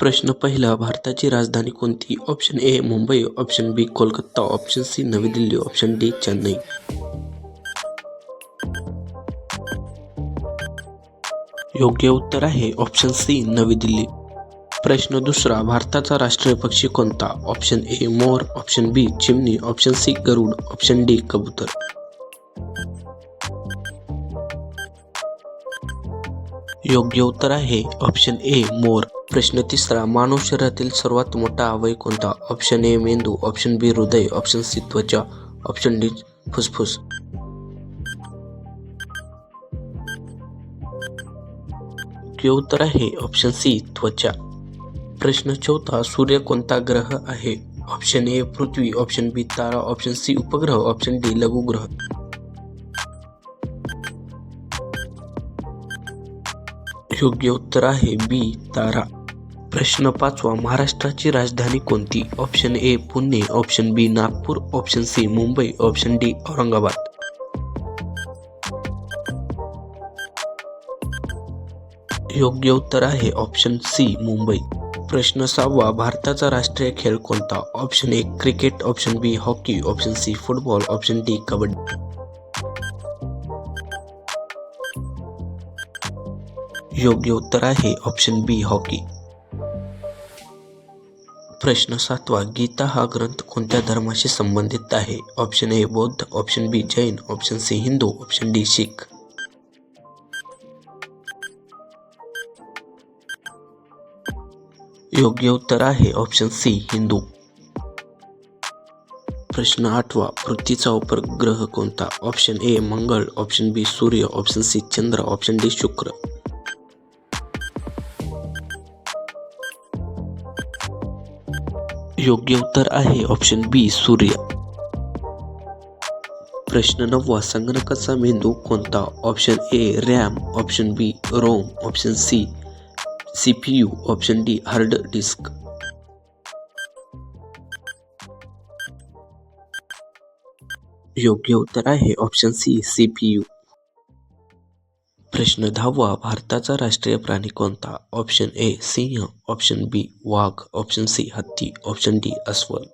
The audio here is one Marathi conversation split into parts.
प्रश्न पहिला, भारताची राजधानी कोणती? Option A Mumbai, option B Kolkata, option C Navi Delhi, option D Chennai. योग्य उत्तर आहे ऑप्शन सी नवी दिल्ली. प्रश्न दुसरा, भारताचा राष्ट्रीय पक्षी कोणता? ऑप्शन ए मोर, ऑप्शन बी चिमणी, ऑप्शन सी गरुड, ऑप्शन डी कबूतर. योग्य उत्तर आहे ऑप्शन ए मोर. प्रश्न तिसरा, मानव शरीरातील सर्वात मोठा अवयव कोणता? ऑप्शन ए मेंदू, ऑप्शन बी हृदय, ऑप्शन सी त्वचा, ऑप्शन डी फुफ्फुस. योग्य उत्तर आहे ऑप्शन सी त्वचा. प्रश्न चौथा, सूर्य कोणता ग्रह आहे? ऑप्शन ए पृथ्वी, ऑप्शन बी तारा, ऑप्शन सी उपग्रह, ऑप्शन डी लघुग्रह. योग्य उत्तर आहे बी तारा. प्रश्न पाचवा, महाराष्ट्राची राजधानी कोणती? Option A Pune, option B Nagpur, option C Mumbai, option D Aurangabad. योग्य उत्तर आहे ऑप्शन सी मुंबई. प्रश्न सहावा, भारताचा राष्ट्रीय खेळ कोणता? Option A cricket, option B hockey, option C football, option D kabaddi. योग्य उत्तर आहे ऑप्शन बी हॉकी. प्रश्न सातवा, गीता हा ग्रंथ कोणत्या धर्माशी संबंधित आहे? ऑप्शन ए बौद्ध, option B Jain, option C Hindu, option D शीख. योग्य उत्तर आहे ऑप्शन सी हिंदू. प्रश्न आठवा, पृथ्वीचा उपग्रह कोणता? ऑप्शन ए मंगळ, ऑप्शन बी सूर्य, ऑप्शन सी चंद्र, ऑप्शन डी शुक्र. योग्य उत्तर आहे ऑप्शन बी सूर्य. प्रश्न नववा, संगणकाचा मेंदू कोणता? Option A RAM, option B ROM, option C CPU, option D hard disk. योग्य उत्तर आहे ऑप्शन सी सीपीयू. प्रश्न दहावा, भारताचा राष्ट्रीय प्राणी कोणता? ऑप्शन ए सिंह, ऑप्शन बी वाघ, ऑप्शन सी हत्ती, ऑप्शन डी अस्वल.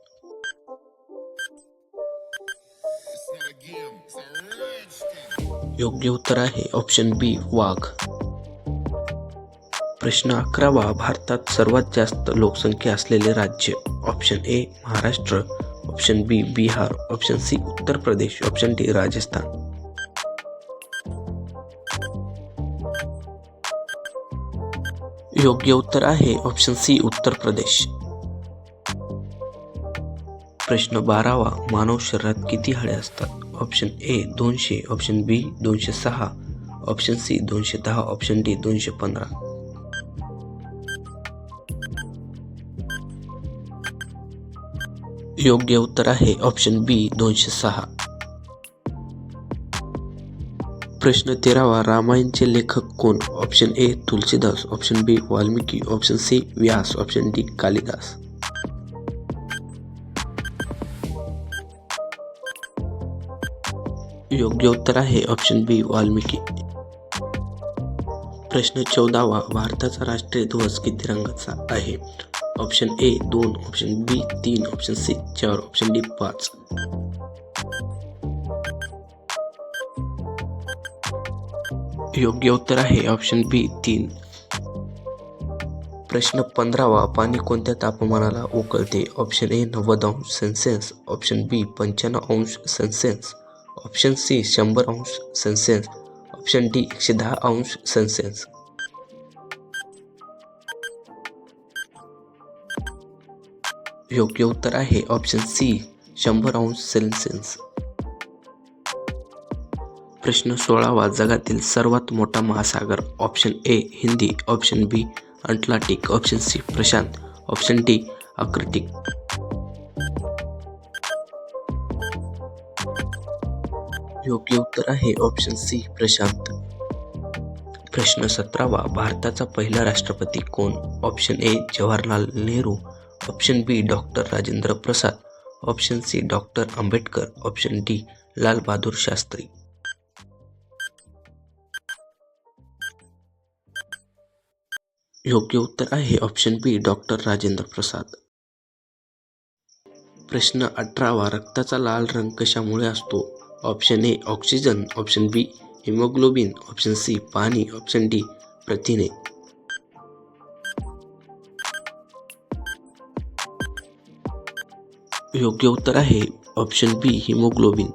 योग्य उत्तर आहे ऑप्शन बी वाघ. प्रश्न अकरावा, भारतात सर्वात जास्त लोकसंख्या असलेले राज्य? Option A Maharashtra, option B Bihar, option C Uttar Pradesh, option D Rajasthan. योग्य उत्तर आहे ऑप्शन सी उत्तर प्रदेश. प्रश्न बारावा, मानव शरीरात किती हाडे असतात? Option A 200, option B 206, option C 210, option D 215. योग्य उत्तर आहे ऑप्शन बी 206. प्रश्न 13वा, रामायणचे लेखक कोण? Option A Tulsidas, option B Valmiki, option C Vyas, option D Kalidas. योग्य उत्तर आहे ऑप्शन बी वाल्मिकी. प्रश्न 14वा, भारताचा राष्ट्रीय ध्वज किती रंगाचा आहे? Option A 2, option B 3, option C 4, option D 5. योग्य उत्तर आहे ऑप्शन बी 3. प्रश्न 15वा, पाणी कोणत्या तापमानाला उकळते? ऑप्शन ए 90 अंश सेल्सिअस, ऑप्शन बी 95 अंश सेल्सिअस, ऑप्शन सी 100 अंश सेल्सिअस, ऑप्शन डी 110 अंश सेल्सिअस. योग्य उत्तर आहे ऑप्शन सी 100 अंश सेल्सिअस. प्रश्न 16वा, जगातील सर्वात मोठा महासागर? Option A Hindi, option B Atlantic, option C Prashant, option D Arctic. योग्य उत्तर आहे ऑप्शन सी प्रशांत. प्रश्न 17वा, भारताचा पहिला राष्ट्रपती कोण? Option A Jawaharlal Nehru, option B doctor Rajendra Prasad, option C doctor Ambedkar, option D Lal Bahadur Shastri. योग्य उत्तर आहे option B doctor Rajendra Prasad. प्रश्न 18वा रक्ताचा लाल रंग कशामुळे असतो? Option A oxygen, option B haemoglobin, option C पाणी, ऑप्शन डी प्रथिने. योग्य उत्तर आहे ऑप्शन बी हिमोग्लोबिन.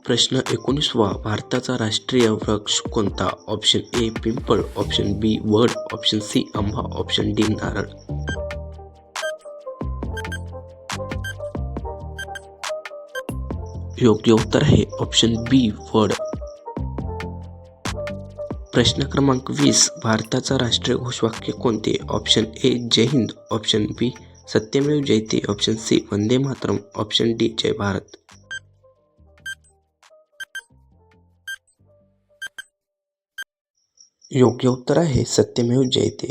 प्रश्न 19वा भारताचा राष्ट्रीय वृक्ष कोणता? ऑप्शन ए पिंपळ, ऑप्शन बी वड, ऑप्शन सी आंबा, ऑप्शन डी नारळ. योग्य उत्तर आहे ऑप्शन बी वड. प्रश्न क्रमांक 20 भारताचा राष्ट्रीय घोषवाक्य कोणते? Option A Jai Hind, option B Satyameva Jayate, option C Vande Mataram, option D Jai Bharat. योग्य उत्तर आहे सत्यमेव जयते.